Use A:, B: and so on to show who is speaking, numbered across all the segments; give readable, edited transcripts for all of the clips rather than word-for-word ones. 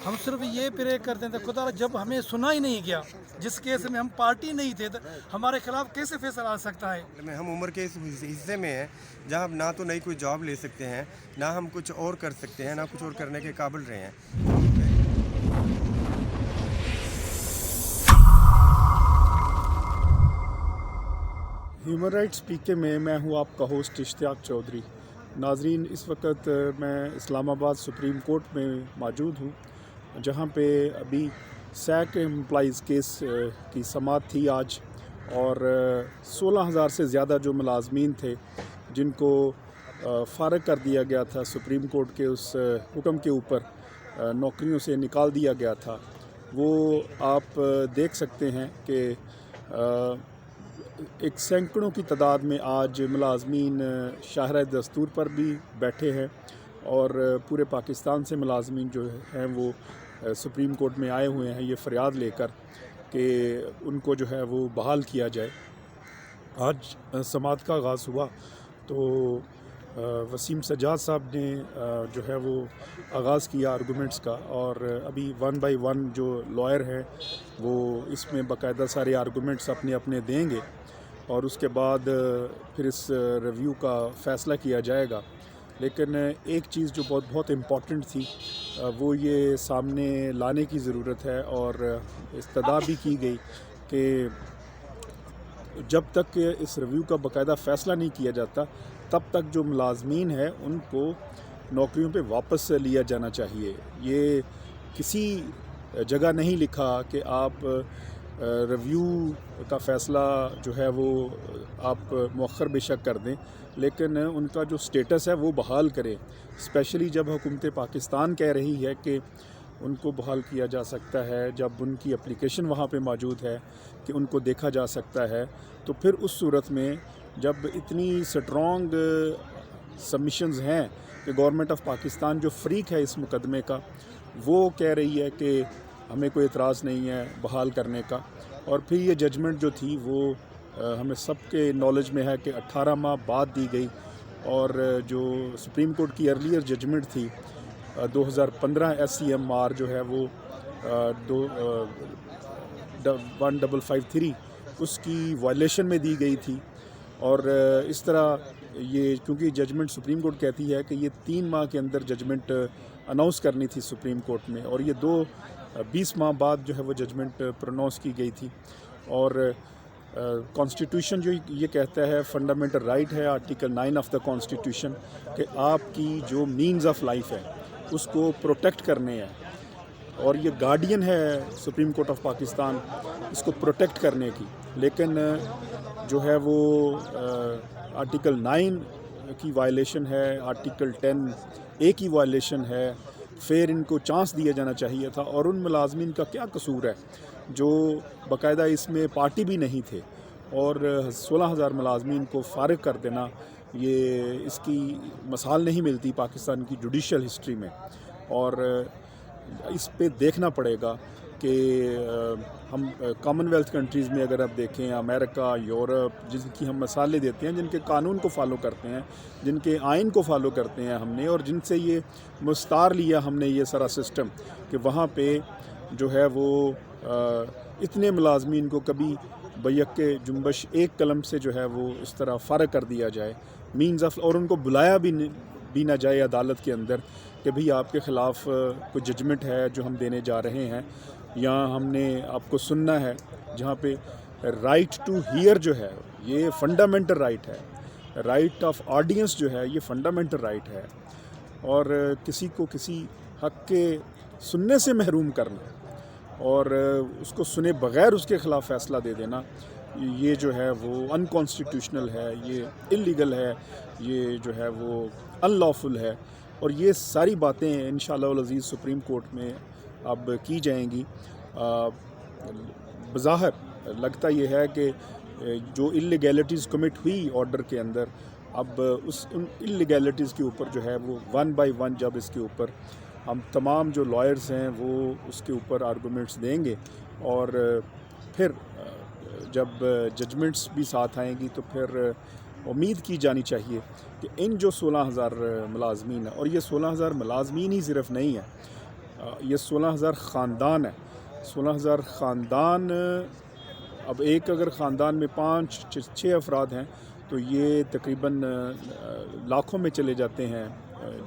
A: ہم صرف یہ پرے کرتے تھے خدا جب ہمیں سنا ہی نہیں گیا، جس کیس میں ہم پارٹی نہیں تھے تو ہمارے خلاف کیسے فیصلہ آ سکتا ہے؟
B: ہم عمر کے اس حصے میں ہیں جہاں ہم نہ تو نئی کوئی جاب لے سکتے ہیں، نہ ہم کچھ اور کر سکتے ہیں، نہ کچھ اور کرنے کے قابل رہے ہیں۔
C: ہیومن رائٹس پی کے میں ہوں آپ کا ہوسٹ اشتیاق چودھری۔ ناظرین، اس وقت میں اسلام آباد سپریم کورٹ میں موجود ہوں، جہاں پہ ابھی سیک امپلائیز کیس کی سماعت تھی آج، اور 16,000 سے زیادہ جو ملازمین تھے جن کو فارغ کر دیا گیا تھا سپریم کورٹ کے اس حکم کے اوپر، نوکریوں سے نکال دیا گیا تھا، وہ آپ دیکھ سکتے ہیں کہ ایک سینکڑوں کی تعداد میں آج ملازمین شاہراہ دستور پر بھی بیٹھے ہیں، اور پورے پاکستان سے ملازمین جو ہیں وہ سپریم کورٹ میں آئے ہوئے ہیں یہ فریاد لے کر کہ ان کو جو ہے وہ بحال کیا جائے۔ آج سماعت کا آغاز ہوا تو وسیم سجاد صاحب نے جو ہے وہ آغاز کیا آرگومنٹس کا، اور ابھی 1 بائی 1 جو لائر ہیں وہ اس میں باقاعدہ سارے آرگومنٹس اپنے اپنے دیں گے، اور اس کے بعد پھر اس ریویو کا فیصلہ کیا جائے گا۔ لیکن ایک چیز جو بہت امپورٹنٹ تھی وہ یہ سامنے لانے کی ضرورت ہے، اور استدعا بھی کی گئی کہ جب تک اس ریویو کا باقاعدہ فیصلہ نہیں کیا جاتا تب تک جو ملازمین ہیں ان کو نوکریوں پہ واپس لیا جانا چاہیے۔ یہ کسی جگہ نہیں لکھا کہ آپ ریویو کا فیصلہ جو ہے وہ آپ مؤخر بے شک کر دیں، لیکن ان کا جو سٹیٹس ہے وہ بحال کریں، اسپیشلی جب حکومت پاکستان کہہ رہی ہے کہ ان کو بحال کیا جا سکتا ہے، جب ان کی اپلیکیشن وہاں پہ موجود ہے کہ ان کو دیکھا جا سکتا ہے، تو پھر اس صورت میں جب اتنی سٹرونگ سبمیشنز ہیں کہ گورنمنٹ آف پاکستان جو فریق ہے اس مقدمے کا وہ کہہ رہی ہے کہ ہمیں کوئی اعتراض نہیں ہے بحال کرنے کا، اور پھر یہ ججمنٹ جو تھی وہ ہمیں سب کے نالج میں ہے کہ 18 ماہ بعد دی گئی، اور جو سپریم کورٹ کی ارلیئر ججمنٹ تھی 2015 SCMR جو ہے وہ 1553 اس کی وائلیشن میں دی گئی تھی، اور اس طرح یہ کیونکہ ججمنٹ سپریم کورٹ کہتی ہے کہ یہ 3 ماہ کے اندر ججمنٹ اناؤنس کرنی تھی سپریم کورٹ میں، اور یہ 20 ماہ بعد جو ہے وہ ججمنٹ پرونونس کی گئی تھی۔ اور کانسٹیٹیوشن جو یہ کہتا ہے، فنڈامنٹل رائٹ ہے آرٹیکل 9 آف دا کانسٹیٹیوشن، کہ آپ کی جو مینز آف لائف ہے اس کو پروٹیکٹ کرنے ہیں، اور یہ گارڈین ہے سپریم کورٹ آف پاکستان اس کو پروٹیکٹ کرنے کی، لیکن جو ہے وہ آرٹیکل 9 کی وائلیشن ہے، آرٹیکل 10A کی وائلیشن ہے۔ پھر ان کو چانس دیا جانا چاہیے تھا، اور ان ملازمین کا کیا قصور ہے جو باقاعدہ اس میں پارٹی بھی نہیں تھے، اور 16,000 ملازمین کو فارغ کر دینا، یہ اس کی مثال نہیں ملتی پاکستان کی جوڈیشل ہسٹری میں، اور اس پہ دیکھنا پڑے گا کہ ہم کامن ویلتھ کنٹریز میں اگر آپ دیکھیں، امریکہ، یورپ، جن کی ہم مثالیں دیتے ہیں، جن کے قانون کو فالو کرتے ہیں، جن کے آئین کو فالو کرتے ہیں ہم نے، اور جن سے یہ مستعار لیا ہم نے یہ سارا سسٹم، کہ وہاں پہ جو ہے وہ اتنے ملازمین کو کبھی بیک جنبش ایک قلم سے جو ہے وہ اس طرح فارغ کر دیا جائے، مینز آف، اور ان کو بلایا بھی نہ جائے عدالت کے اندر کہ بھئی آپ کے خلاف کوئی ججمنٹ ہے جو ہم دینے جا رہے ہیں، یا ہم نے آپ کو سننا ہے، جہاں پہ رائٹ ٹو ہیئر جو ہے یہ فنڈامنٹل رائٹ ہے، رائٹ آف آڈینس جو ہے یہ فنڈامنٹل رائٹ ہے، اور کسی کو کسی حق کے سننے سے محروم کرنا اور اس کو سنے بغیر اس کے خلاف فیصلہ دے دینا، یہ جو ہے وہ انکانسٹیٹیوشنل ہے، یہ اللیگل ہے، یہ جو ہے وہ ان لافل ہے، اور یہ ساری باتیں انشاءاللہ العزیز سپریم کورٹ میں اب کی جائیں گی۔ بظاہر لگتا یہ ہے کہ جو اللیگیلٹیز کمٹ ہوئی آرڈر کے اندر، اب ان اللیگیلٹیز کے اوپر جو ہے وہ 1 بائی 1 جب اس کے اوپر ہم تمام جو لائرز ہیں وہ اس کے اوپر آرگومنٹس دیں گے، اور پھر جب ججمنٹس بھی ساتھ آئیں گی تو پھر امید کی جانی چاہیے کہ ان جو 16,000 ملازمین ہیں، اور یہ 16,000 ملازمین ہی صرف نہیں ہیں، یہ 16,000 خاندان ہے. 16,000 خاندان. اب ایک اگر خاندان میں 5-6 افراد ہیں تو یہ تقریباً لاکھوں میں چلے جاتے ہیں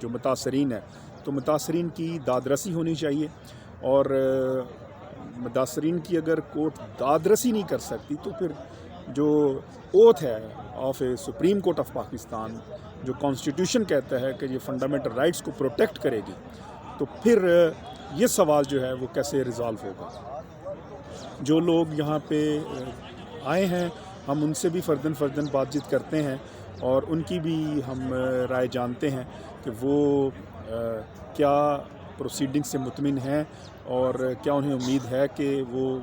C: جو متاثرین ہیں. تو متاثرین کی داد رسی ہونی چاہیے، اور متاثرین کی اگر کورٹ داد رسی نہیں کر سکتی تو پھر جو اوتھ ہے of a supreme court of Pakistan, جو کانسٹیٹیوشن کہتا ہے کہ یہ فنڈامنٹل رائٹس کو پروٹیکٹ کرے گی، تو پھر یہ سوال جو ہے وہ کیسے ریزالو ہوگا. جو لوگ یہاں پہ آئے ہیں ہم ان سے بھی فرداً بات چیت کرتے ہیں، اور ان کی بھی ہم رائے جانتے ہیں کہ وہ کیا پروسیڈنگ سے مطمئن ہیں اور کیا انہیں امید ہے کہ وہ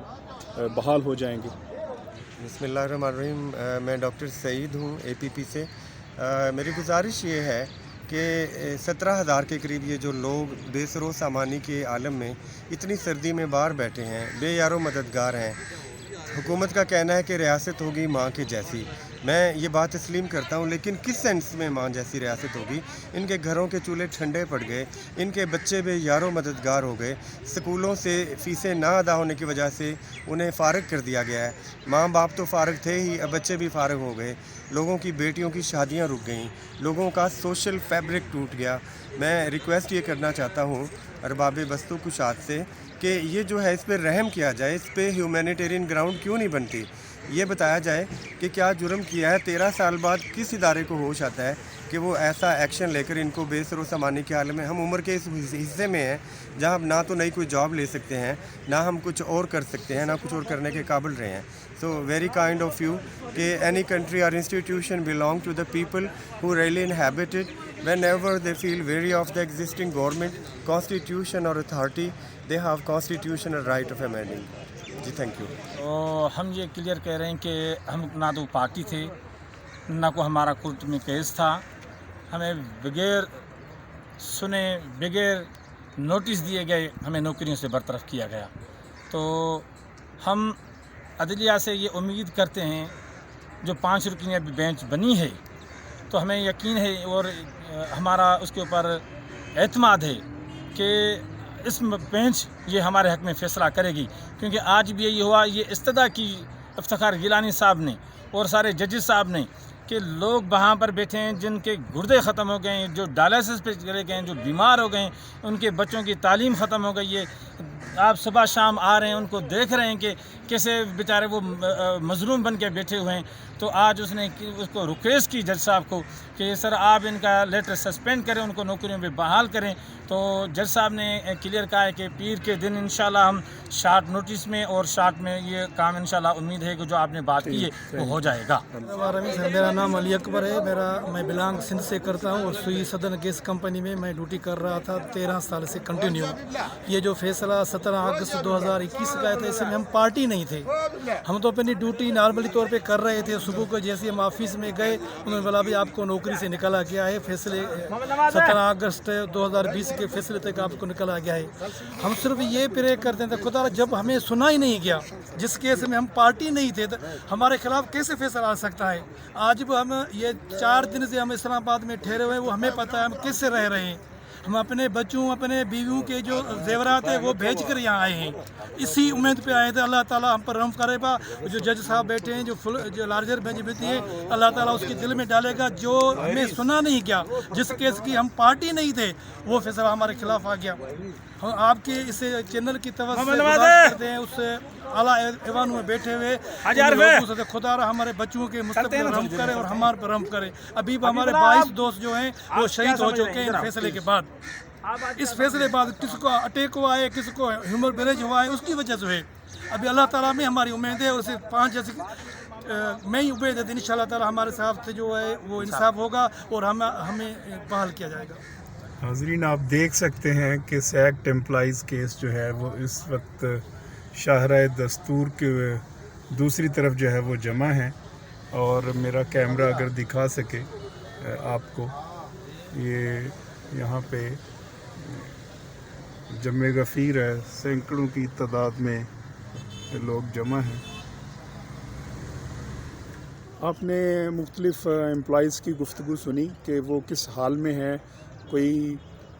C: بحال ہو جائیں گے.
B: بسم اللہ الرحمن الرحیم. میں ڈاکٹر سعید ہوں APP سے. میری گزارش یہ ہے کہ 17,000 کے قریب یہ جو لوگ بے سر و سامانی کے عالم میں اتنی سردی میں باہر بیٹھے ہیں، بے یار و مددگار ہیں. حکومت کا کہنا ہے کہ ریاست ہوگی ماں کے جیسی. میں یہ بات تسلیم کرتا ہوں، لیکن کس سینس میں ماں جیسی ریاست ہوگی؟ ان کے گھروں کے چولہے ٹھنڈے پڑ گئے، ان کے بچے بے یار و مددگار ہو گئے، سکولوں سے فیسیں نہ ادا ہونے کی وجہ سے انہیں فارغ کر دیا گیا ہے. ماں باپ تو فارغ تھے ہی، اب بچے بھی فارغ ہو گئے. لوگوں کی بیٹیوں کی شادیاں رک گئیں، لوگوں کا سوشل فیبرک ٹوٹ گیا. میں ریکویسٹ یہ کرنا چاہتا ہوں ارباب بستو کشاد سے کہ یہ جو ہے اس پہ رحم کیا جائے. اس پہ ہیومینیٹیرین گراؤنڈ کیوں نہیں بنتی؟ یہ بتایا جائے کہ کیا جرم کیا ہے. 13 سال بعد کس ادارے کو ہوش آتا ہے کہ وہ ایسا ایکشن لے کر ان کو بے سر و سامانی کے حال میں. ہم عمر کے اس حصے میں ہیں جہاں ہم نہ تو نئی کوئی جاب لے سکتے ہیں، نہ ہم کچھ اور کر سکتے ہیں، نہ کچھ اور کرنے کے قابل رہے ہیں. So very kind of you کہ اینی کنٹری اور institution belong to the people who really inhabit it. Whenever they feel weary of the existing government, constitution or authority, they have constitutional right of amending. جی thank you.
D: ہم یہ clear کہہ رہے ہیں کہ ہم نہ تو پارٹی تھے، نہ کوئی ہمارا کورٹ میں کیس تھا. ہمیں بغیر سنے، بغیر نوٹس دیے گئے ہمیں نوکریوں سے برطرف کیا گیا. تو ہم عدلیہ سے یہ امید کرتے ہیں، جو 5 رکنی بینچ بنی ہے تو ہمیں یقین ہے اور ہمارا اس کے اوپر اعتماد ہے کہ اس بینچ یہ ہمارے حق میں فیصلہ کرے گی. کیونکہ آج بھی یہی ہوا، یہ استدعا کی افتخار گیلانی صاحب نے اور سارے ججز صاحب نے کہ لوگ وہاں پر بیٹھے ہیں جن کے گردے ختم ہو گئے ہیں، جو ڈائلسس پہ چلے گئے ہیں، جو بیمار ہو گئے ہیں، ان کے بچوں کی تعلیم ختم ہو گئی ہے. آپ صبح شام آ رہے ہیں، ان کو دیکھ رہے ہیں کہ کیسے بیچارے وہ مظلوم بن کے بیٹھے ہوئے ہیں. تو آج اس نے اس کو ریکویسٹ کی جج صاحب کو کہ سر آپ ان کا لیٹر سسپینڈ کریں، ان کو نوکریوں پہ بحال کریں. تو جج صاحب نے کلیئر کہا ہے کہ پیر کے دن انشاءاللہ ہم شارٹ نوٹس میں اور شارٹ میں یہ کام انشاءاللہ امید ہے کہ جو آپ نے بات کی ہے وہ ہو جائے گا.
A: میرا نام علی اکبر ہے. میں بلانگ سندھ سے کرتا ہوں اور سوئی صدر گیس کمپنی میں ڈیوٹی کر رہا تھا 13 سال سے کنٹینیو. یہ جو فیصلہ 17 اگست 2021 کا تھا، اس میں ہم پارٹی نہیں تھے. ہم تو اپنی ڈیوٹی نارملی طور پہ کر رہے تھے. صبح کو جیسے ہم آفس میں گئے، انہوں نے بولا بھی آپ کو نوکری سے نکالا گیا ہے. فیصلے 17 اگست 2020 کے فیصلے تک آپ کو نکالا گیا ہے. ہم صرف یہ پرے کرتے تھے خدا جب ہمیں سنا ہی نہیں گیا، جس کیس میں ہم پارٹی نہیں تھے، ہمارے خلاف کیسے فیصلہ آ سکتا ہے. آج بھی ہم یہ 4 دن سے ہم اسلام آباد میں ٹھہرے ہوئے ہیں، وہ ہمیں پتہ ہے ہم کس سے رہ رہے ہیں. ہم اپنے بچوں، اپنے بیویوں کے جو زیورات ہیں وہ بھیج کر یہاں آئے ہیں. اسی امید پہ آئے تھے اللہ تعالیٰ ہم پر رحم کرے گا. جو جج صاحب بیٹھے ہیں، جو لارجر بینچ بیٹھی ہے، اللہ تعالیٰ اس کے دل میں ڈالے گا. جو ہمیں سنا نہیں گیا، جس کیس کی ہم پارٹی نہیں تھے، وہ فیصلہ ہمارے خلاف آ گیا. ہم آپ کے اس چینل کی طرف سے گزارش کرتے ہیں، اس اعلیٰ ایوانوں میں بیٹھے ہوئے لوگوں سے خدا را ہمارے بچوں کے مستقبل پر رحم کرے اور ہمارے پر رحم کرے. ابھی ہمارے 22 دوست جو ہیں وہ شہید ہو چکے ہیں فیصلے کے بعد. اس فیصلے بعد کس کو اٹیک ہوا ہے، کس کو ہیومن بیریج ہوا ہے، اس کی وجہ سے ہے. ابھی اللہ تعالیٰ میں ہماری امید ہے، اسے 5 جیسے میں ہی امید ہے ان شاء اللہ تعالیٰ ہمارے صاحب سے جو ہے وہ انصاف ہوگا اور ہمیں بحال کیا جائے گا.
C: حاضرین، آپ دیکھ سکتے ہیں کہ سیکٹ امپلائیز کیس جو ہے وہ اس وقت شاہراہ دستور کے دوسری طرف جو ہے وہ جمع ہے. اور میرا کیمرہ اگر دکھا سکے آپ کو، یہ یہاں پہ جمع غفیر ہے، سینکڑوں کی تعداد میں لوگ جمع ہیں. آپ نے مختلف امپلائیز کی گفتگو سنی کہ وہ کس حال میں ہیں. کوئی